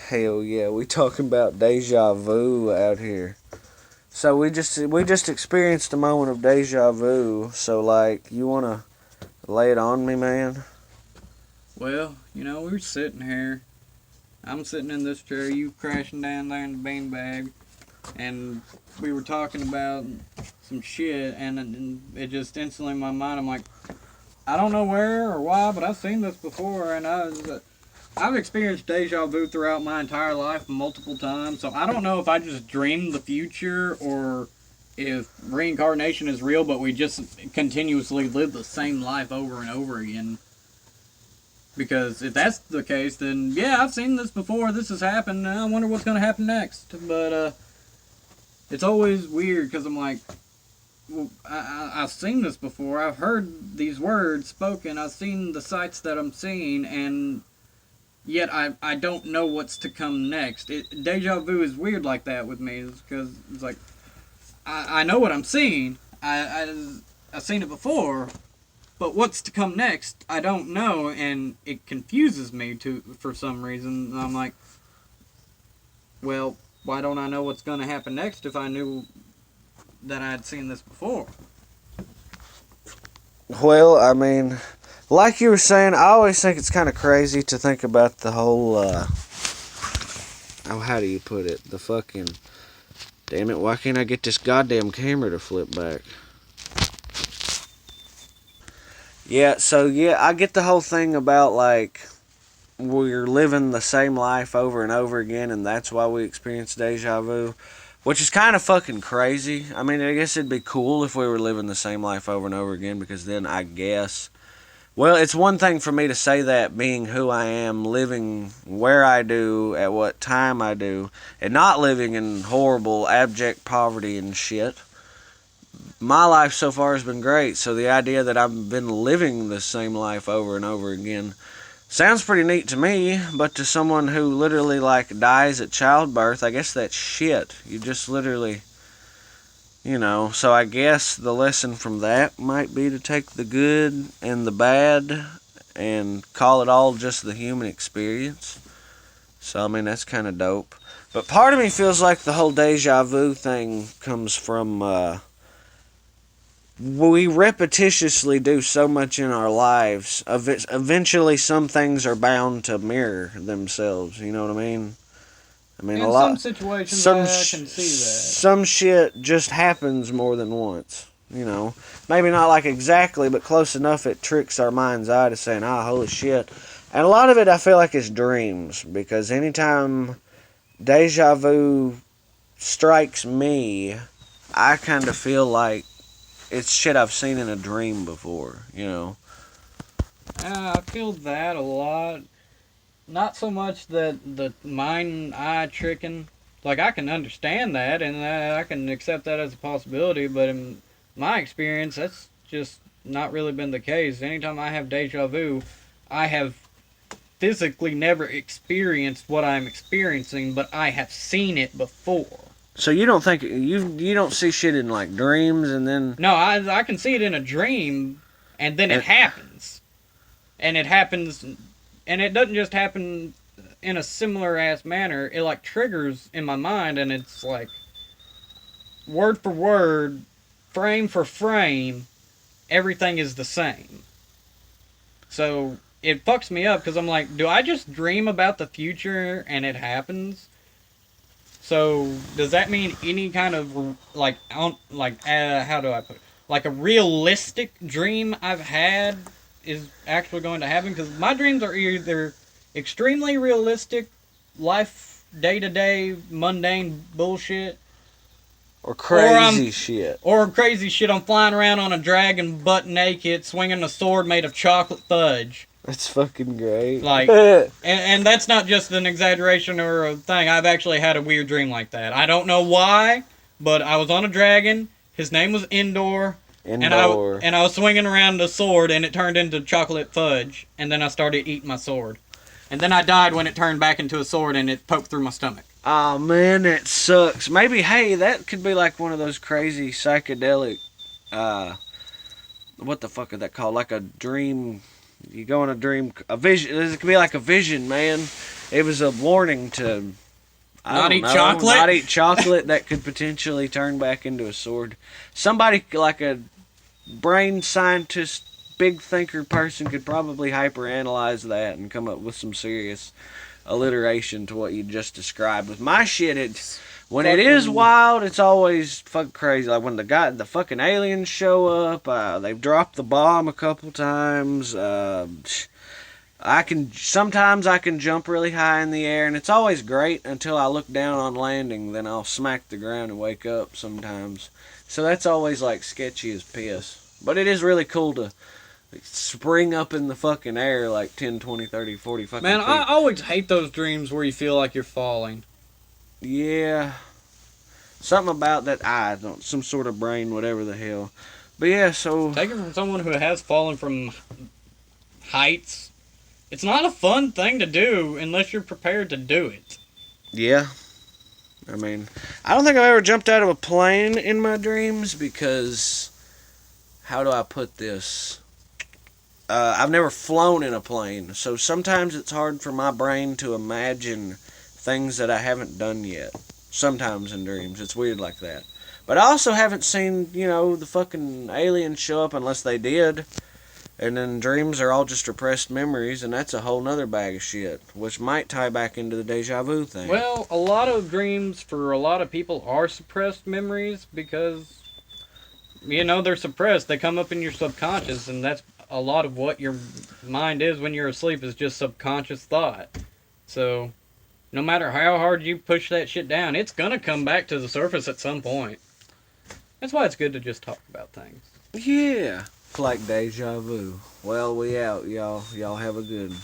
Hell yeah, we talking about deja vu out here. So we just experienced a moment of deja vu. So like, you wanna lay it on me, man? Well, we were sitting here. I'm sitting in this chair, you crashing down there in the beanbag, and we were talking about some shit, and it just instantly in my mind, I'm like, I don't know where or why, but I've seen this before, and I've experienced deja vu throughout my entire life multiple times, so I don't know if I just dreamed the future or if reincarnation is real, but we just continuously live the same life over and over again. Because if that's the case, then yeah, I've seen this before. This has happened. And I wonder what's going to happen next. But it's always weird because I'm like, well, I've seen this before. I've heard these words spoken. I've seen the sights that I'm seeing, and yet I don't know what's to come next. Deja vu is weird like that with me because it's like I know what I'm seeing. I've seen it before, but what's to come next, I don't know, and it confuses me for some reason. And I'm like, well, why don't I know what's going to happen next if I knew that I had seen this before? Well, I mean, like you were saying, I always think it's kind of crazy to think about the whole. Oh, how do you put it? The fucking. Damn it! Why can't I get this goddamn camera to flip back? Yeah, so yeah, I get the whole thing about like we're living the same life over and over again, and that's why we experience deja vu, which is kind of fucking crazy. I mean, I guess it'd be cool if we were living the same life over and over again, because then I guess. Well, it's one thing for me to say that, being who I am, living where I do, at what time I do, and not living in horrible, abject poverty and shit. My life so far has been great, so the idea that I've been living the same life over and over again sounds pretty neat to me, but to someone who literally like dies at childbirth, I guess that's shit. You just literally, so I guess the lesson from that might be to take the good and the bad and call it all just the human experience. So I mean, that's kind of dope. But part of me feels like the whole deja vu thing comes from we repetitiously do so much in our lives. Eventually, some things are bound to mirror themselves. You know what I mean? I mean, a In some lot. situations, Some I can see that. some shit just happens more than once. Maybe not like exactly, but close enough. It tricks our mind's eye to saying, "Ah, holy shit." And a lot of it, I feel like, is dreams, because anytime deja vu strikes me, I kind of feel like it's shit I've seen in a dream before. I feel that a lot. Not so much that the mind eye tricking. Like, I can understand that, and I can accept that as a possibility, but in my experience, that's just not really been the case. Anytime I have deja vu, I have physically never experienced what I'm experiencing, but I have seen it before. So you don't think you don't see shit in like dreams, and then No, I can see it in a dream, and then it and, happens. And it happens, and it doesn't just happen in a similar ass manner. It like triggers in my mind, and it's like word for word, frame for frame, everything is the same. So it fucks me up because I'm like, do I just dream about the future and it happens? So does that mean any kind of how do I put it? Like a realistic dream I've had is actually going to happen? Because my dreams are either extremely realistic, life day to day mundane bullshit, or or crazy shit. crazy shit. I'm flying around on a dragon butt naked, swinging a sword made of chocolate fudge. That's fucking great. Like, and that's not just an exaggeration or a thing. I've actually had a weird dream like that. I don't know why, but I was on a dragon. His name was Indoor. Indoor. And I was swinging around the sword, and it turned into chocolate fudge. And then I started eating my sword. And then I died when it turned back into a sword, and it poked through my stomach. Oh man, that sucks. Maybe, hey, that could be like one of those crazy psychedelic. What the fuck are that called? Like a dream. You go in a dream, a vision. It could be like a vision, man. It was a warning to Not eat chocolate? not eat chocolate that could potentially turn back into a sword. Somebody like a brain scientist, big thinker person could probably hyperanalyze that and come up with some serious alliteration to what you just described. With my shit, when it is wild, it's always fucking crazy. Like when the fucking aliens show up, they've dropped the bomb a couple times. Sometimes I can jump really high in the air, and it's always great until I look down on landing. Then I'll smack the ground and wake up sometimes. So that's always like sketchy as piss. But it is really cool to spring up in the fucking air like 10, 20, 30, 40 fucking Man, feet. I always hate those dreams where you feel like you're falling. Yeah. Something about that some sort of brain, whatever the hell. But yeah, so Take it from someone who has fallen from heights. It's not a fun thing to do unless you're prepared to do it. yeah. I mean, I don't think I've ever jumped out of a plane in my dreams because how do I put this? I've never flown in a plane, so sometimes it's hard for my brain to imagine things that I haven't done yet. Sometimes in dreams, it's weird like that. But I also haven't seen, the fucking aliens show up unless they did. And then dreams are all just repressed memories, and that's a whole nother bag of shit, which might tie back into the deja vu thing. Well, a lot of dreams for a lot of people are suppressed memories because, they're suppressed. They come up in your subconscious, and that's a lot of what your mind is when you're asleep is just subconscious thought. So, no matter how hard you push that shit down, it's gonna come back to the surface at some point. That's why it's good to just talk about things. Yeah. Like deja vu. Well, we out, y'all. Y'all have a good one.